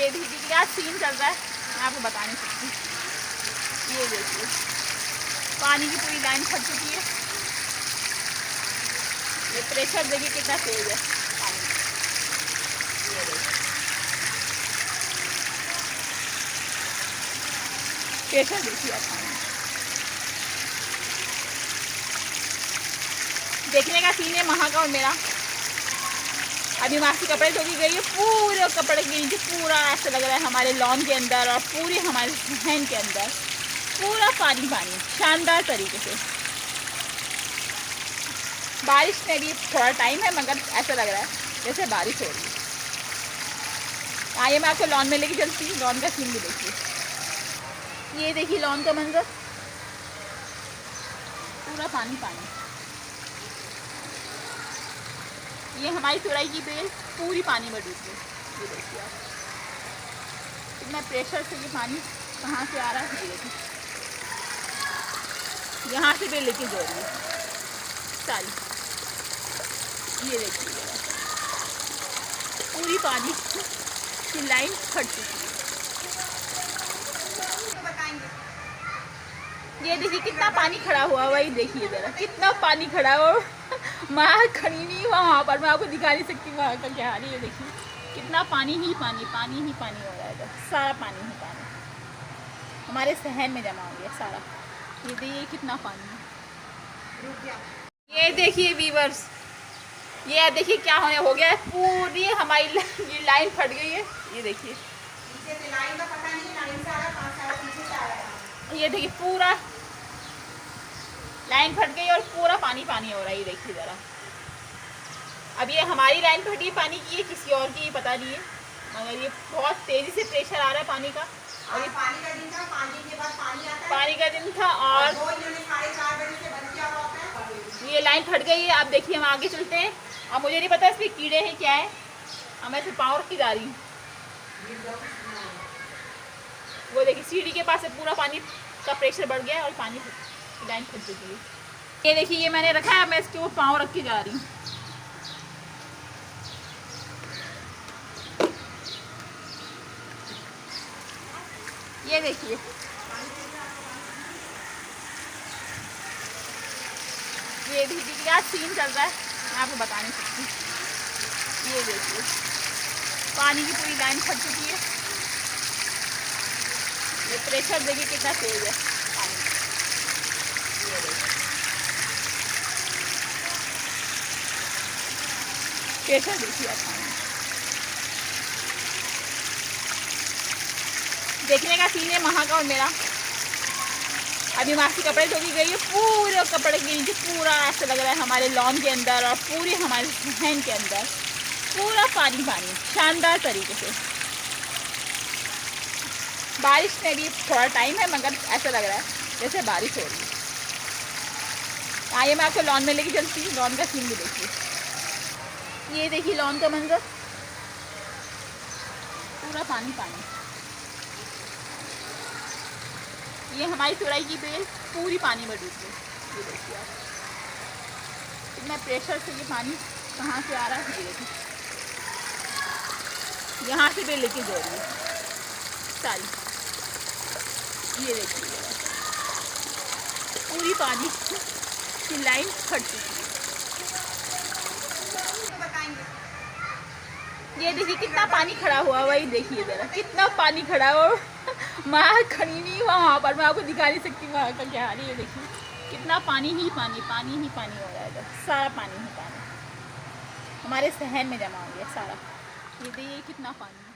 ये देखिए क्या सीन चल रहा है, मैं आपको बता नहीं सकती। ये देखिए पानी की पूरी लाइन फट चुकी है। ये प्रेशर देखिए कितना तेज है पानी। ये देखिए प्रेशर देखिए आप पानी। देखने का सीन है वहाँ का और मेरा। अभी मासी कपड़े धो के गई है, पूरे कपड़े के नीचे पूरा ऐसा लग रहा है हमारे लॉन के अंदर और पूरे हमारे सहन के अंदर पूरा पानी पानी शानदार तरीके से। बारिश में भी थोड़ा टाइम है मगर ऐसा लग रहा है जैसे बारिश हो रही है। आइए मैं आपको लॉन में लेके चलती हूँ, लॉन का सीन भी देखिए। ये देखिए लॉन का मंजर, पूरा पानी पानी। ये हमारी तुरई की बेल पूरी पानी में डूब गई। ये देखिए आप कितना प्रेशर से ये पानी कहाँ से आ रहा है। ये देखिए यहाँ से बेल लेके जो रही है सारी। ये देखिए पूरी पानी की लाइन फट चुकी है। ये देखिए कितना पानी खड़ा हुआ, वही देखिए ज़रा कितना पानी खड़ा हुआ। मैं खड़ी नहीं वहाँ पर, मैं आपको दिखा नहीं सकती वहाँ का क्या हाल है। ये देखिए कितना पानी ही पानी, पानी ही पानी हो रहा है इधर, सारा पानी ही पानी हमारे सहन में जमा हो गया सारा। ये देखिए कितना पानी है। ये देखिए वीवर्स, ये देखिए क्या होने हो गया है, पूरी हमारी ये लाइन फट गई है। ये देखिए ये देखिए पूरा लाइन फट गई और पूरा पानी पानी हो रहा है। ये देखिए ज़रा, अब ये हमारी लाइन फटी पानी की है, किसी और की पता नहीं है मगर ये बहुत तेज़ी से प्रेशर आ रहा है पानी का। और ये पानी का दिन था, 5 दिन के बाद पानी आता है। पानी का दिन था और 4:30 बजे से बंद किया हुआ है। ये लाइन फट गई है। आप देखिए हम आगे चलते हैं। अब मुझे नहीं पता इसमें कीड़े हैं क्या है, अब मैं सिर्फ पाँव रखी जा रही हूँ। वो देखिए सीढ़ी के पास से पूरा पानी का प्रेशर बढ़ गया है और पानी लाइन फट चुकी है। ये देखिए ये मैंने रखा है, मैं इसके वो पाँव रख के जा रही हूँ। ये देखिए ये देखिए क्या सीन चल रहा है, मैं आपको बता नहीं सकती। ये देखिए पानी की पूरी लाइन फट चुकी है। ये प्रेशर देखिए कितना तेज है पानी। ये देखिए प्रेशर देखिए आप पानी। देखने का सीन है वहाँ का और मेरा। अभी मासी कपड़े धो के गई है, पूरे कपड़े के नीचे पूरा ऐसा लग रहा है हमारे लॉन के अंदर और पूरे हमारे सहन के अंदर पूरा पानी पानी शानदार तरीके से। बारिश में भी थोड़ा टाइम है मगर ऐसा लग रहा है जैसे बारिश हो रही है। आइए मैं आपको लॉन में लेके चलती हूँ, लॉन का सीन भी देखिए। ये देखिए लॉन का मंजर, पूरा पानी पानी। ये हमारी तुरई की बेल पूरी पानी में डूब गई। ये देखिए आप कितना प्रेशर से ये पानी कहाँ से आ रहा है। ये देखिए यहाँ से बेल लेके जो रही है सारी। ये देखिए पूरी पानी की लाइन फट चुकी है। ये देखिए कितना पानी खड़ा हुआ, वही देखिए ज़रा कितना पानी खड़ा हुआ। मैं खड़ी नहीं वहाँ पर, मैं आपको दिखा नहीं सकती वहाँ का क्या हाल है। ये देखिए कितना पानी ही पानी, पानी ही पानी हो रहा है इधर, सारा पानी ही पानी हमारे सहन में जमा हो गया सारा। ये देखिए कितना पानी।